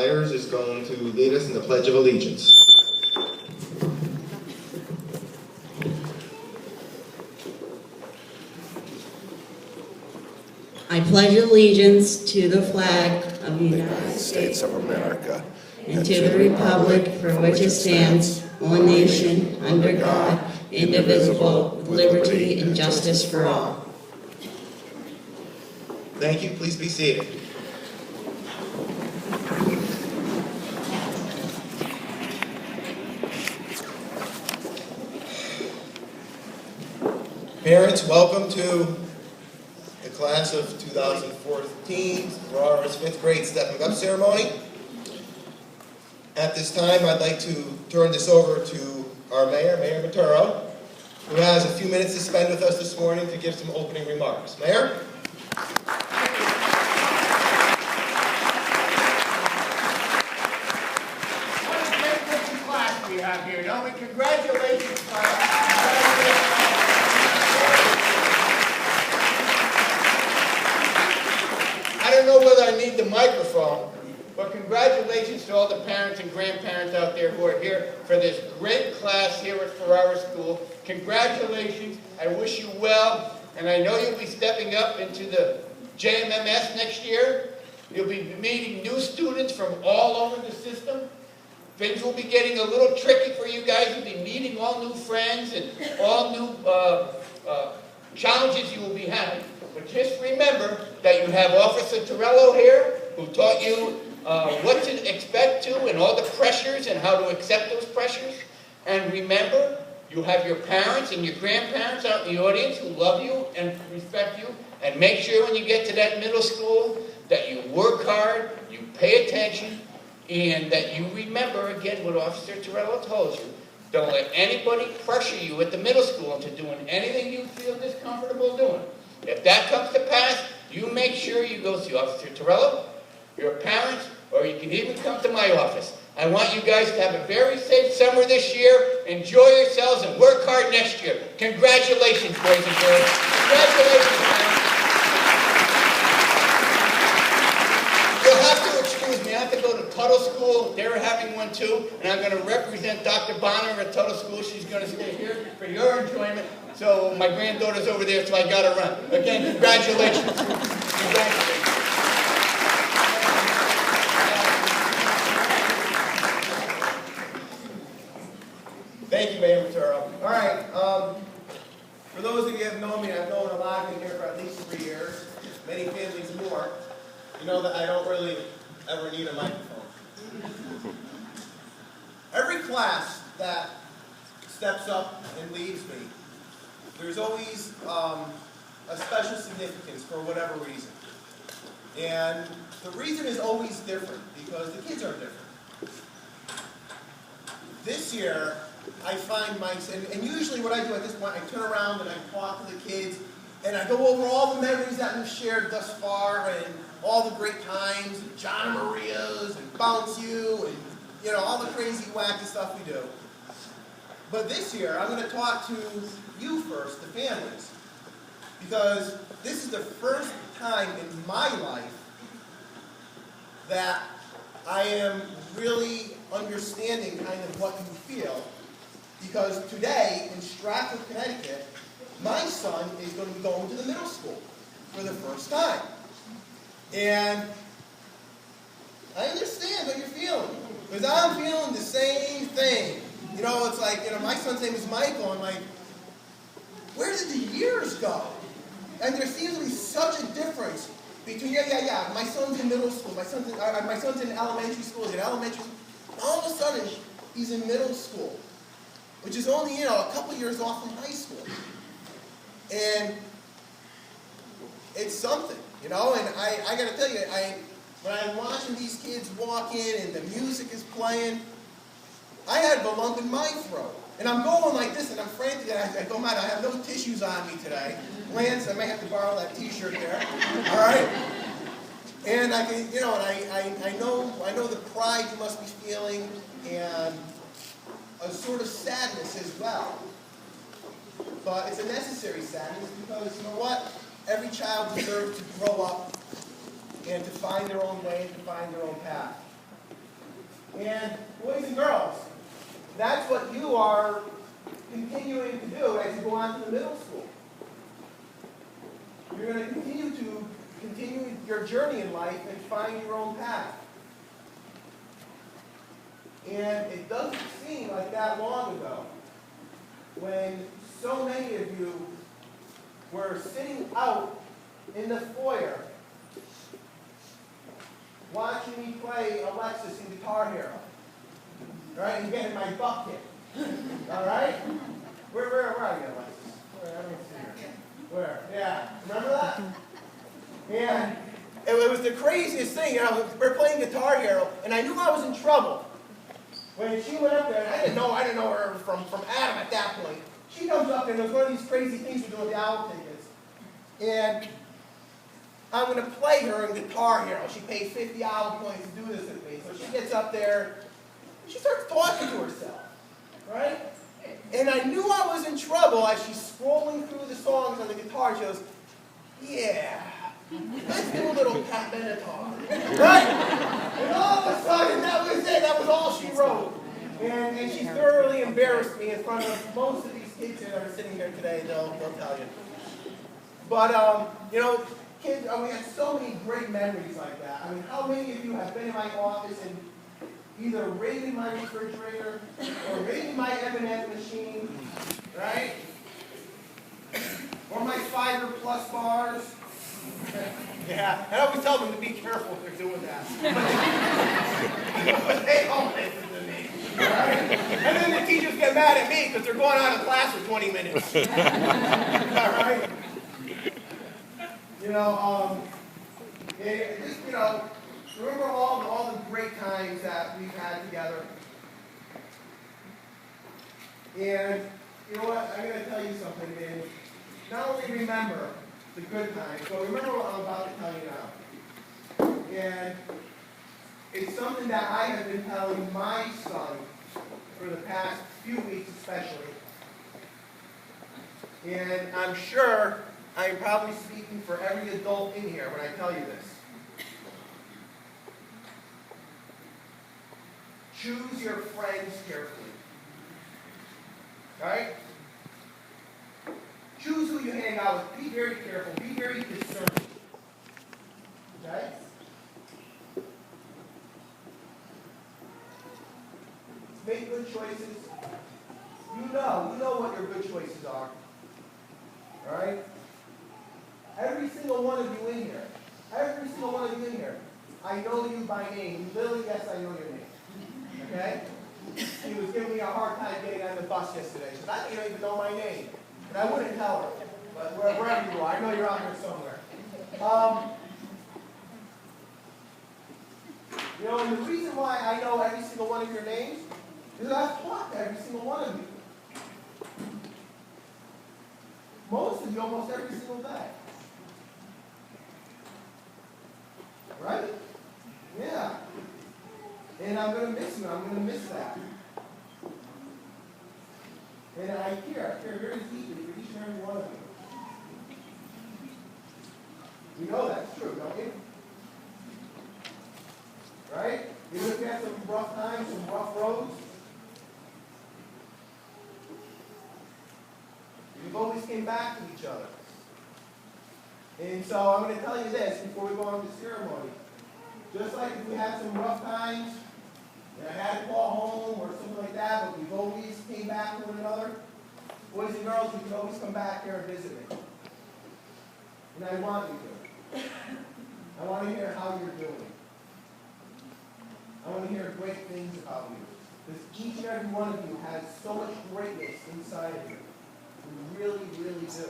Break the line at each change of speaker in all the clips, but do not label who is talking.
Myers is going to lead us in the Pledge of Allegiance.
I pledge allegiance to the flag of the
United States of America
and to the republic for which it stands, one nation, under God, indivisible, with liberty and justice for all.
Thank you. Please be seated. Parents, welcome to the class of 2014, Ferarra's 5th grade stepping up ceremony. At this time, I'd like to turn this over to our mayor, Mayor Maturo, who has a few minutes to spend with us this morning to give some opening remarks. Mayor?
What a great looking class we have here, don't we? Congratulations, class. I don't know whether I need the microphone, but congratulations to all the parents and grandparents out there who are here for this great class here at Ferarra School. Congratulations. I wish you well, and I know you'll be stepping up into the JMMS next year. You'll be meeting new students from all over the system. Things will be getting a little tricky for you guys. You'll be meeting all new friends and all new challenges you will be having. But just remember that you have Officer Torello here who taught you what to expect to and all the pressures and how to accept those pressures. And remember, you have your parents and your grandparents out in the audience who love you and respect you. And make sure when you get to that middle school that you work hard, you pay attention, and that you remember again what Officer Torello told you. Don't let anybody pressure you at the middle school into doing anything you feel discomfortable doing. If that comes to pass, you make sure you go see Officer Torello, your parents, or you can even come to my office. I want you guys to have a very safe summer this year. Enjoy yourselves and work hard next year. Congratulations, boys and girls. Congratulations, parents. You'll have to excuse me. I have to go to Tuttle School. They're having one too. And I'm going to represent Dr. Bonner at Tuttle School. She's going to stay here for your enjoyment. So my granddaughter's over there, so I got to run. Again, congratulations. Congratulations. Thank you, Mayor Maturo. All right. For those of you who have known me, I've known a lot of you here for at least 3 years, many families more. You know that I don't really ever need a microphone. Every class that steps up and leads me, there's always a special significance for whatever reason. And the reason is always different because the kids are different. This year, I find and usually what I do at this point, I turn around and I talk to the kids and I go over all the memories that we've shared thus far and all the great times, and John and Maria's and Bounce You and all the crazy wacky stuff we do. But this year, I'm going to talk to you first, the families, because this is the first time in my life that I am really understanding kind of what you feel, because today in Stratford, Connecticut, my son is going to be going to the middle school for the first time. And I understand what you're feeling, because I'm feeling the same thing. It's like, my son's name is Michael. I'm like, where did the years go? And there seems to be such a difference between, my son's in middle school, my son's in elementary school, he's in elementary school. All of a sudden, he's in middle school, which is only, a couple years off from high school. And it's something, and I got to tell you, when I'm watching these kids walk in and the music is playing, I had a lump in my throat. And I'm going like this, and I'm frantic, and I go, man, I have no tissues on me today. Lance, I may have to borrow that t-shirt there, all right? And I can, I know the pride you must be feeling, and a sort of sadness as well. But it's a necessary sadness because, you know what? Every child deserves to grow up and to find their own way and to find their own path. And boys and girls, that's what you are continuing to do as you go on to the middle school. You're going to continue your journey in life and find your own path. And it doesn't seem like that long ago when so many of you were sitting out in the foyer watching me play Alexis in Guitar Hero. Right? And getting my butt kicked. All right? Where are you, Alexis? Where? I don't see her. Where? Yeah. Remember that? And it was the craziest thing. You know, we were playing Guitar Hero, and I knew I was in trouble. When she went up there, and I didn't know her from Adam at that point. She comes up there, and there's one of these crazy things we do with the owl tickets. And I'm going to play her in Guitar Hero. She pays 50 owl points to do this with me. So she gets up there, she starts talking to herself, right? And I knew I was in trouble as she's scrolling through the songs on the guitar. She goes, yeah, let's do a little Pat Benatar, right? And all of a sudden, that was it. That was all she wrote. And she thoroughly embarrassed me in front of most of these kids that are sitting here today. They'll tell you. But, you know, kids, we had so many great memories like that. I mean, how many of you have been in my office and either raided my refrigerator or raided my M&M machine, right? Or my Fiber Plus bars. Yeah, I always tell them to be careful if they're doing that. But they don't listen to me. Right? And then the teachers get mad at me because they're going out of class for 20 minutes. All right? You know, just, you know, remember all the great times that we've had together. And you know what? I'm going to tell you something, man. Not only remember the good times, but remember what I'm about to tell you now. And it's something that I have been telling my son for the past few weeks especially. And I'm sure I'm probably speaking for every adult in here when I tell you this. Choose your friends carefully. Right? Choose who you hang out with. Be very careful. Be very discerning. Okay? Make good choices. You know what your good choices are. Alright? Every single one of you in here. Every single one of you in here. I know you by name. Lily, yes, I know your name. Okay? She was giving me a hard time getting on the bus yesterday. She said, I don't even know my name. And I wouldn't tell her. But wherever you are, I know you're out here somewhere. You know, and the reason why I know every single one of your names is that I've talked to every single one of you. Most of you almost every single day. Right? Yeah. And I'm going to miss you. I'm going to miss that. And I care very deeply for each and every one of you. You know that's true, don't you? Right? Even if you had some rough times, some rough roads, you've always came back to each other. And so I'm going to tell you this before we go on to the ceremony. Just like if we had some rough times, and I had to call home or something like that, but we've always came back to one another, boys and girls, you can always come back here and visit me. And I want you to. I want to hear how you're doing. I want to hear great things about you. Because each and every one of you has so much greatness inside of you. You really, really do.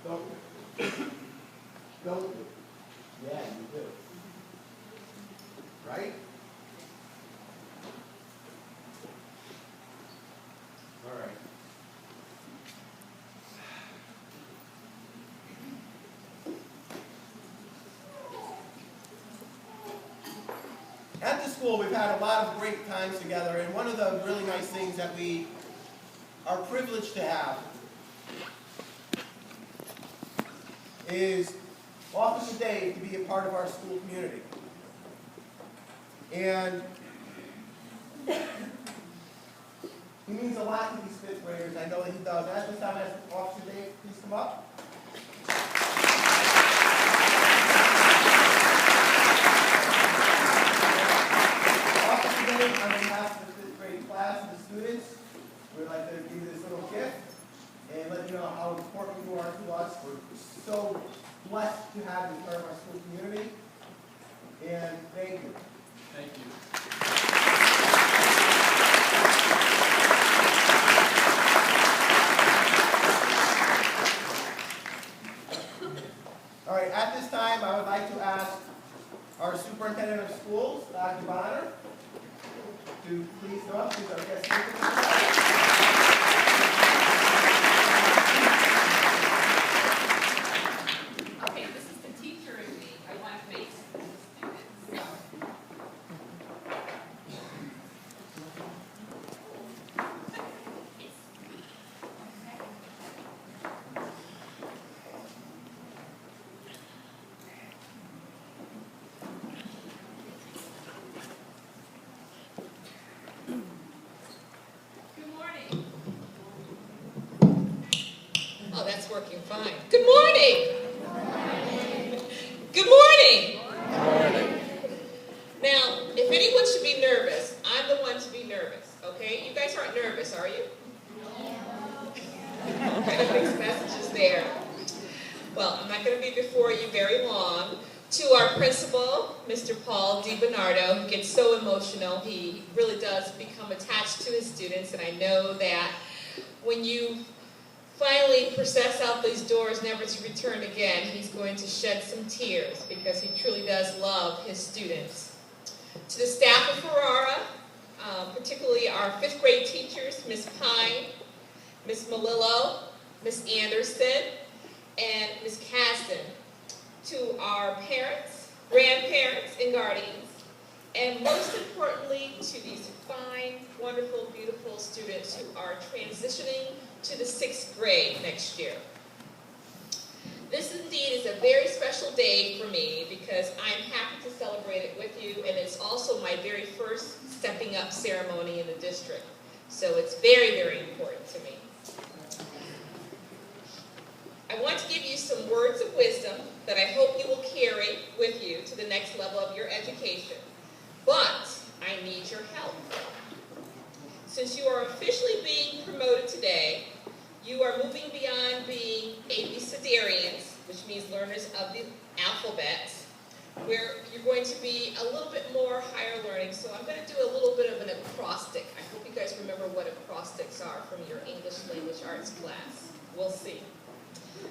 Don't you? Don't you? Yeah, you do. Right? All right. At the school, we've had a lot of great times together, and one of the really nice things that we are privileged to have is Officer Dave to be a part of our school community. And he means a lot to these fifth graders. I know that he does. At this time, I ask Officer Dave, please come up. Officer Dave, on behalf of the fifth grade class and the students, we'd like to give you this little gift and let you know how important you are to us. We're so blessed to have you part of our school community. And thank you.
Thank you.
All right, at this time, I would like to ask our superintendent of schools, Dr. Bonner, to please go up. Please, our guest speaker.
Okay, this is the teacher in me. I want to face the students. Good morning. Oh, that's working fine. Good morning. Good morning. Now, if anyone should be nervous, I'm the one to be nervous, okay? You guys aren't nervous, are you? Kind of mixed messages there. Well, I'm not going to be before you very long. To our principal, Mr. Paul DiBernardo, who gets so emotional. He really does become attached to his students, and I know that when you finally process out these doors never to return again, he's going to shed some tears because he truly does love his students. To the staff of Ferarra, particularly our fifth grade teachers, Miss Pine, Miss Malillo, Miss Anderson, and Miss Caston. To our parents, grandparents, and guardians, and most importantly, to these fine, wonderful, beautiful students who are transitioning to the 6th grade next year. This indeed is a very special day for me because I'm happy to celebrate it with you, and it's also my very first stepping up ceremony in the district. So it's very, very important to me. I want to give you some words of wisdom that I hope you will carry with you to the next level of your education. But I need your help. Since you are officially being promoted today, you are moving beyond being ABCDarians, which means learners of the alphabet, where you're going to be a little bit more higher learning. So I'm going to do a little bit of an acrostic. I hope you guys remember what acrostics are from your English language arts class. We'll see.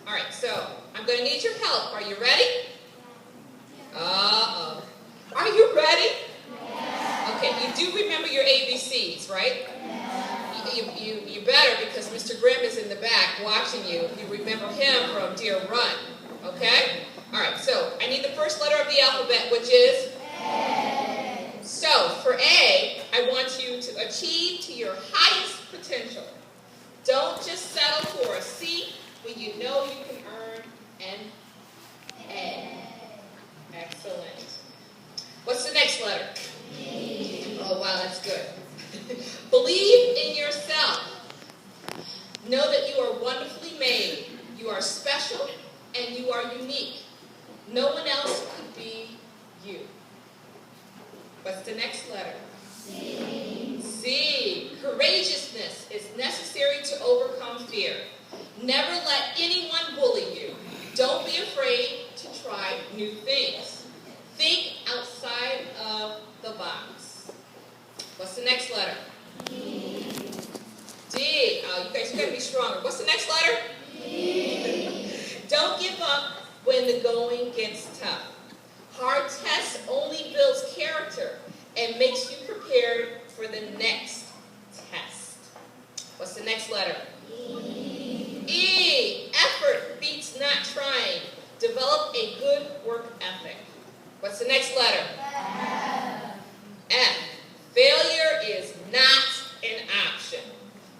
All right, so I'm going to need your help. Are you ready? Uh-oh. Are you ready? Okay, you do remember your ABCs, right? You better, because Mr. Grimm is in the back watching you. You remember him from Deer Run, okay? All right, so I need the first letter of the alphabet, which is? A. So, for A, I want you to achieve to your highest potential. Don't just settle for a C when you know you can earn an A. Excellent. What's the next letter? D. Oh, wow, that's good. Believe in yourself. Know that you are wonderfully made. You are special and you are unique. No one else could be you. What's the next letter? C. C. Courageousness is necessary to overcome fear. Never let anyone bully you. Don't be afraid to try new things. Think outside of the box. What's the next letter? D. D. Oh, you guys got to be stronger. What's the next letter? D. Don't give up when the going gets tough. Hard tests only builds character and makes you prepared for the next test. What's the next letter? E. E. Effort beats not trying. Develop a good work ethic. What's the next letter? F. F. Failure is not an option.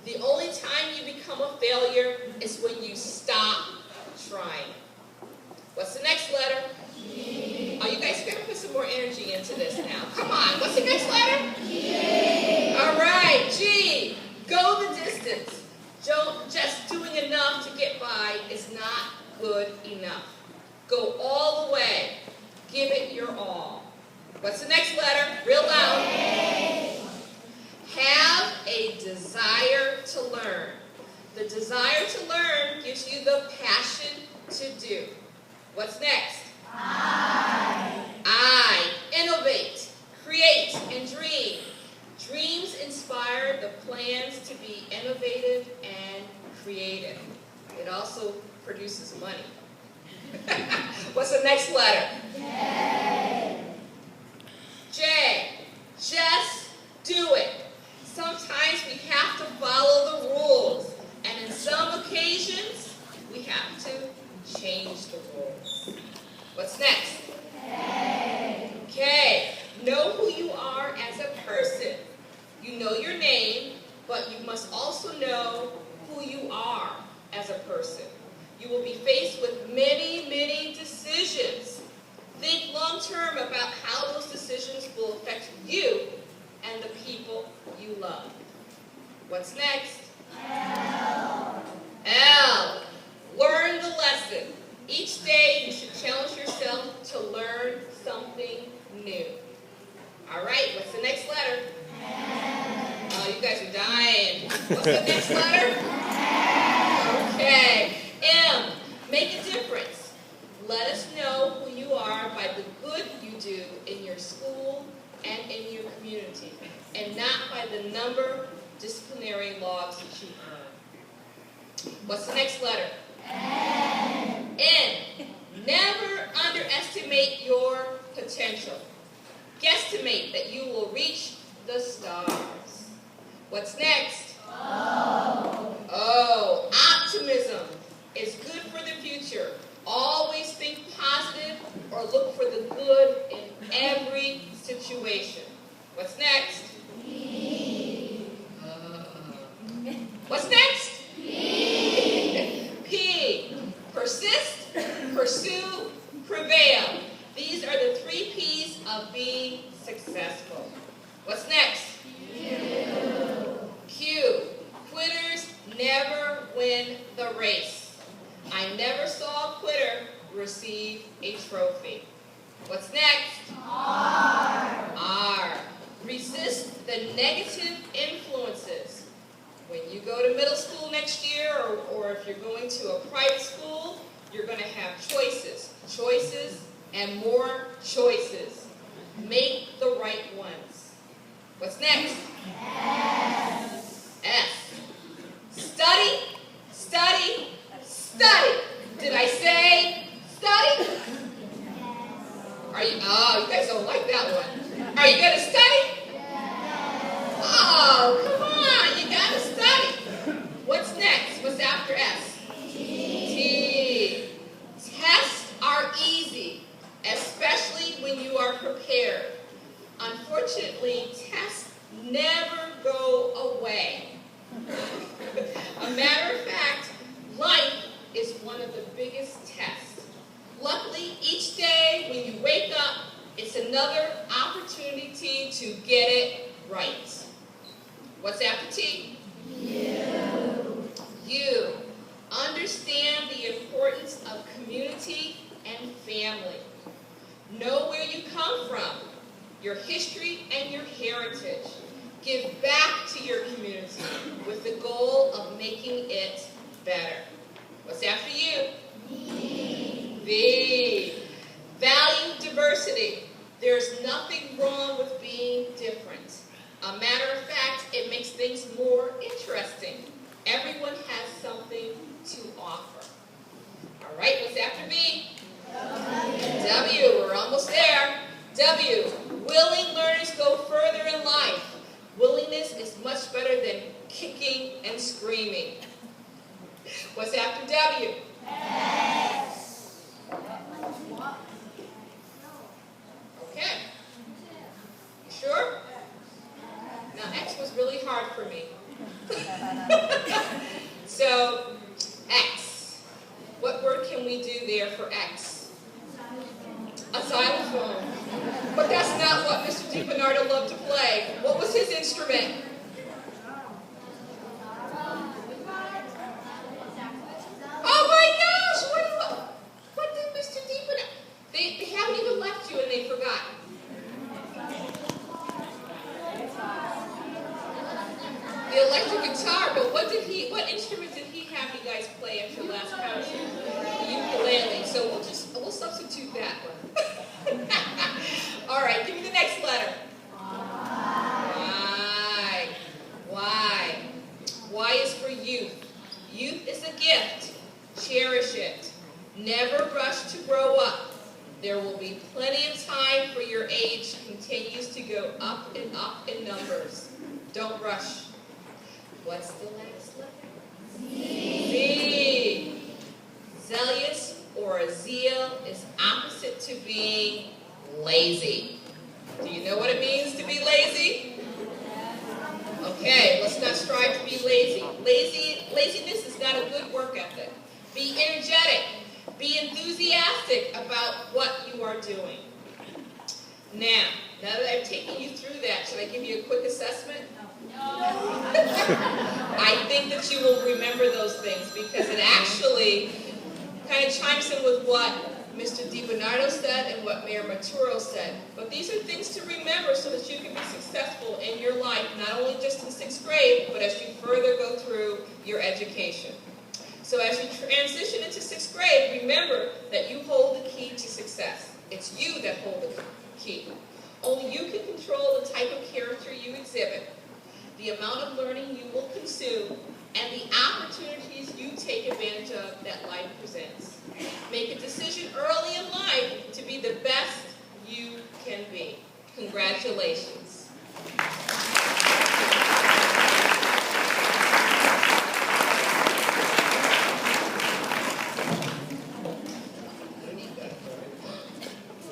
The only time you become a failure is when you stop trying. What's the next letter? What's the next letter? G. All right, G. Go the distance. Just doing enough to get by is not good enough. Go all the way. Give it your all. What's the next letter? Real loud. A. Have a desire to learn. The desire to learn gives you the passion to do. What's next? I. Innovate, create, and dream. Dreams inspire the plans to be innovative and creative. It also produces money. What's the next letter? J. Just do it. Sometimes we have to follow the rules, and in some occasions, we have to change the rules. What's next? K. Know who you are as a person. You know your name, but you must also know who you are as a person. You will be faced with many, many decisions. Think long term about how those decisions will affect you and the people you love. What's next? L. Learn the lesson. Each day you should challenge yourself to learn something new. All right, what's the next letter? Oh, you guys are dying. What's the next letter? Okay. M. Make a difference. Let us know who you are by the good you do in your school and in your community, and not by the number of disciplinary logs that you earn. What's the next letter? N. Never underestimate your potential. Guesstimate that you will reach the stars. What's next? O. Optimism is good for the future. Always think positive or look for the good in every situation. What's next? What's next? P. Persist, pursue, prevail. These are the 3 P's of being successful. What's next? Q. Quitters never win the race. I never saw a quitter receive a trophy. What's next? R. Resist the negative influences. When you go to middle school next year, or if you're going to a private school, you're going to have choices. Choices and more choices. Make the right ones. What's next? S. Study, study, study. Did I say study? You guys don't like that one. Are you going to study? Oh, come on, you got to study. What's next? What's after S? T. Tests are easy, especially when you are prepared. Unfortunately, tests never go away. A matter of fact, life is one of the biggest tests. Luckily, each day when you wake up, it's another opportunity to get it right. What's after T? You. Understand the importance of community and family. Know where you come from, your history and your heritage. Give back to your community with the goal of making it better. What's after you? V. Value diversity. There's nothing wrong with being different. A matter of fact, it makes things more interesting. Everyone has something to offer. All right, what's after V? W. We're almost there. W. Willing learners go further in life. Willingness is much better than kicking and screaming. What's after W? Okay. You sure? Now, X was really hard for me. So, X. What word can we do there for X? A xylophone. But that's not what what Mr. DiBernardo loved to play. What was his instrument? Oh my gosh! What did Mr. DiBernardo? They haven't even left you and they forgot. The electric guitar, but what instrument did he have you guys play at your last concert? The ukulele. So we'll substitute that one. All right, give me the next letter. Why? Why? Y is for youth. Youth is a gift. Cherish it. Never rush to grow up. There will be plenty of time for your age continues to go up and up in numbers. Don't rush. What's the last letter? Z. Zealous or zeal is opposite to being lazy. Do you know what it means to be lazy? Okay, let's not strive to be lazy. Laziness is not a good work ethic. Be energetic. Be enthusiastic about what you are doing. Now that I've taken you through that, should I give you a quick assessment? I think that you will remember those things because it actually kind of chimes in with what Mr. DiBernardo said and what Mayor Maturo said. But these are things to remember so that you can be successful in your life, not only just in 6th grade, but as you further go through your education. So as you transition into 6th grade, remember that you hold the key to success. It's you that hold the key. Only you can control the type of character you exhibit, the amount of learning you will consume, and the opportunities you take advantage of that life presents. Make a decision early in life to be the best you can be. Congratulations.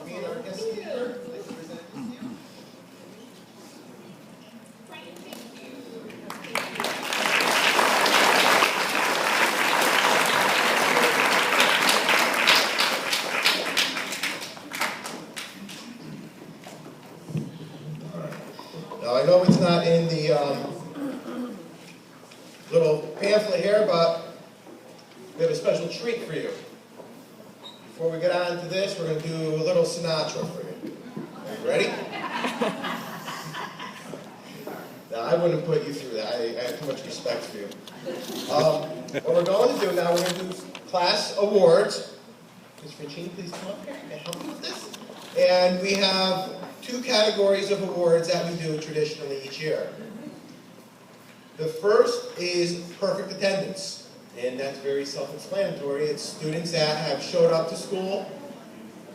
Being our guest speaker, I'd like to present this to you.
Now, I know it's not in the little pamphlet here, but we have a special treat for you. Before we get on to this, we're going to do a little Sinatra for you. Are you ready? Now, I wouldn't put you through that. I have too much respect for you. What we're going to do now, we're going to do class awards. Ms. Francini, please come up here and help me with this. And we have 2 categories of awards that we do traditionally each year. The first is perfect attendance, and that's very self-explanatory. It's students that have showed up to school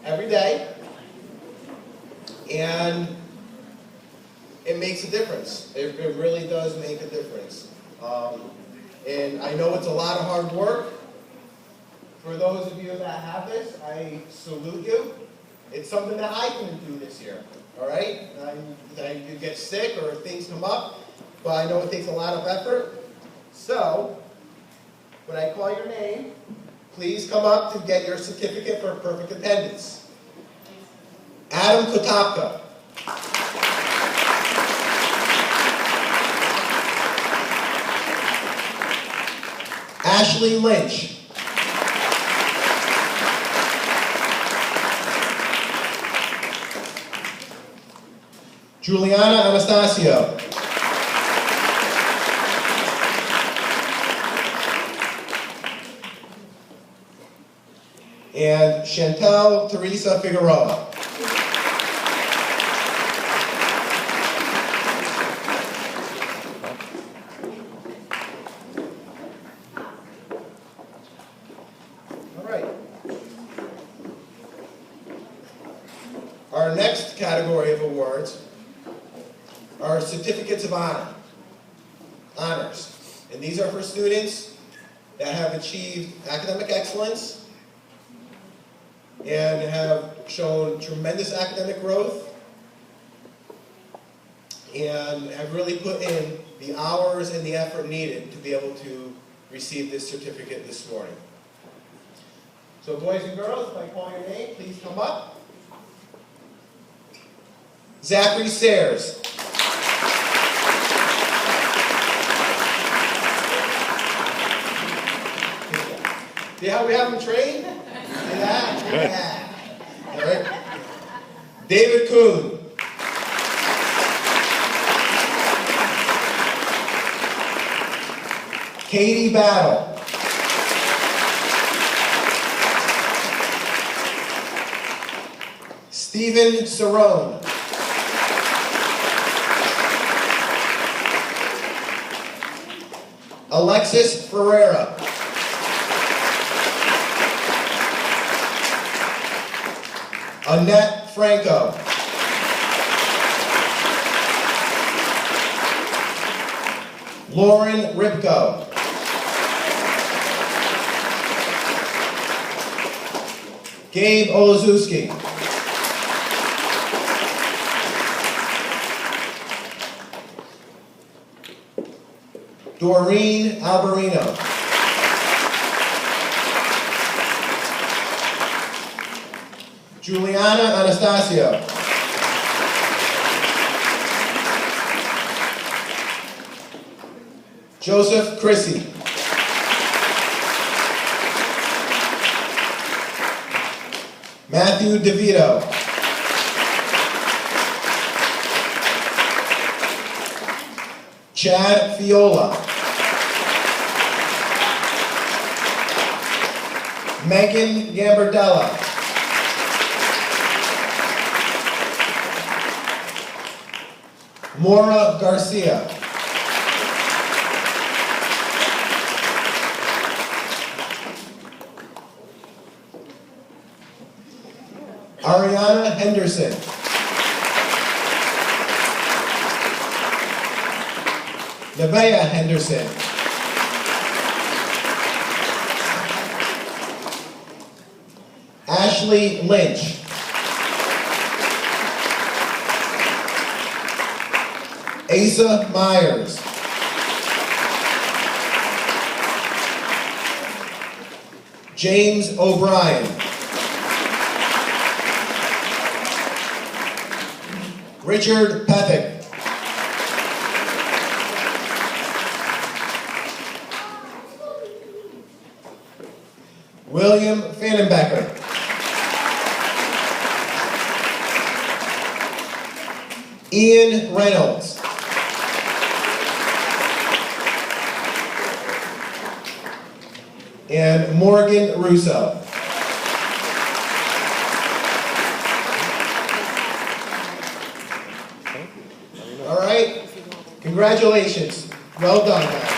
every day, and it makes a difference. It really does make a difference. And I know it's a lot of hard work. For those of you that have this, I salute you. It's something that I couldn't do this year, all right? You get sick or things come up, but I know it takes a lot of effort. So, when I call your name, please come up to get your certificate for perfect attendance. Adam Kotopka. Ashley Lynch. Juliana Anastasio. And Chantel Teresa Figueroa. All right. Our next category of awards are certificates of honors. And these are for students that have achieved academic excellence and have shown tremendous academic growth and have really put in the hours and the effort needed to be able to receive this certificate this morning. So boys and girls, if I call your name, please come up. Zachary Sayers. See how we have him trained? See that? Yeah. All right. David Kuhn. Katie Battle. Stephen Cerrone. Alexis Ferarra. Annette Franco. Lauren Ripko. Gabe Olazewski. Doreen Alberino. Juliana Anastasio. Joseph Chrissy. Matthew DeVito. Chad Fiola. Megan Gambardella. Maura Garcia. Ariana Henderson. Nevaeh Henderson. Ashley Lynch. Asa Myers. James O'Brien. Richard Pethick. William Fannenbecker. Ian Reynolds. And Morgan Russo. All right, congratulations. Well done, guys.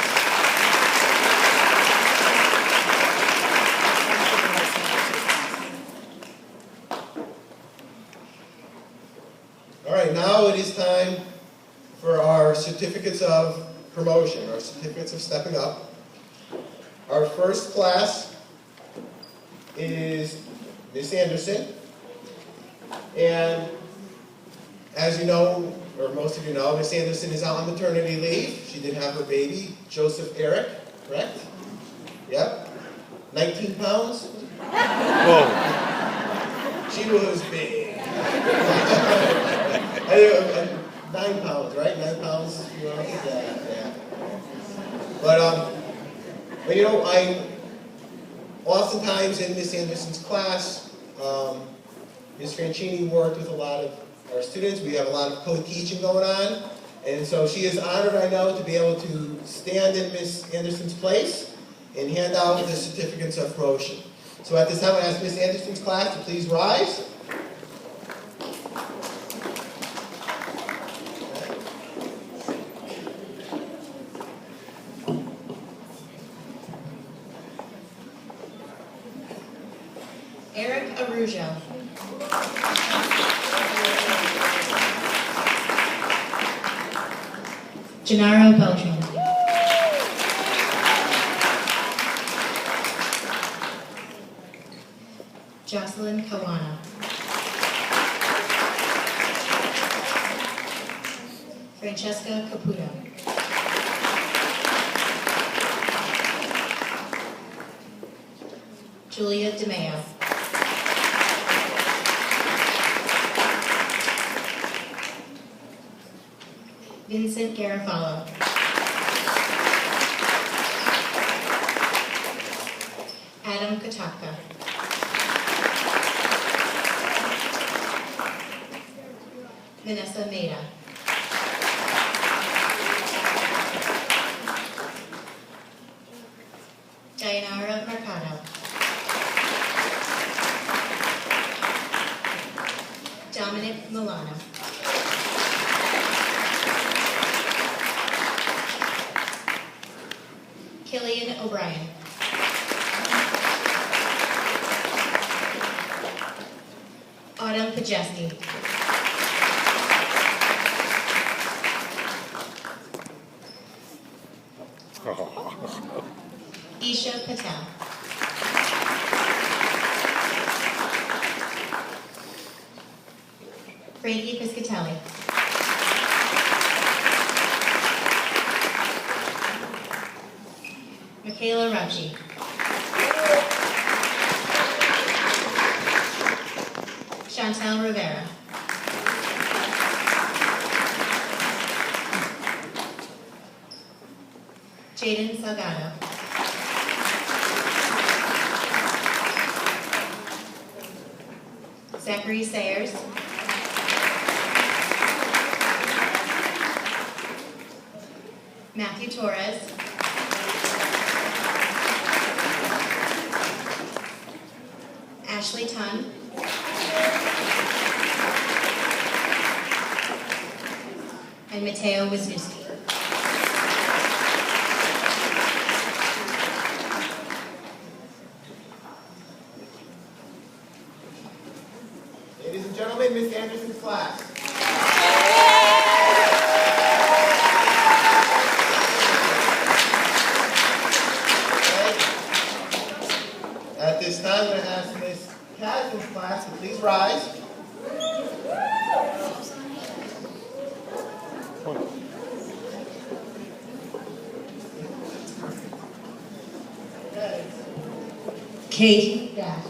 All right, now it is time for our certificates of promotion, our certificates of stepping up. Our first class is Miss Anderson, and as you know, or most of you know, Miss Anderson is out on maternity leave. She did have her baby, Joseph Eric, correct? Yep. 19 pounds?
Whoa.
She was big. 9 pounds, right? 9 pounds. Yeah. But you know, I oftentimes in Miss Anderson's class, Ms. Franchini worked with a lot of our students. We have a lot of co-teaching going on, and so she is honored, I know, to be able to stand in Ms. Anderson's place and hand out the certificates of promotion. So at this time, I ask Ms. Anderson's class to please rise.
Eric Arujo. Gennaro Beltran. Jocelyn Kawana. Francesca Caputo. Julia DeMeo.
Vincent Garofalo. Adam Kataka. Vanessa Maida. Dayanara Mercado. Dominic Milano. Killian O'Brien. Autumn Pajeski. Isha Patel. Frankie Piscatelli. Michaela Rauchi. Chantal Rivera. Jaden Salgado. Zachary Sayers. Matthew Torres. Ashley Tunn. And Mateo Wisniewski.
Ladies and gentlemen, Miss Anderson's class. At this time, I'm going to ask Miss Casden's class to please rise.
Kate Dash.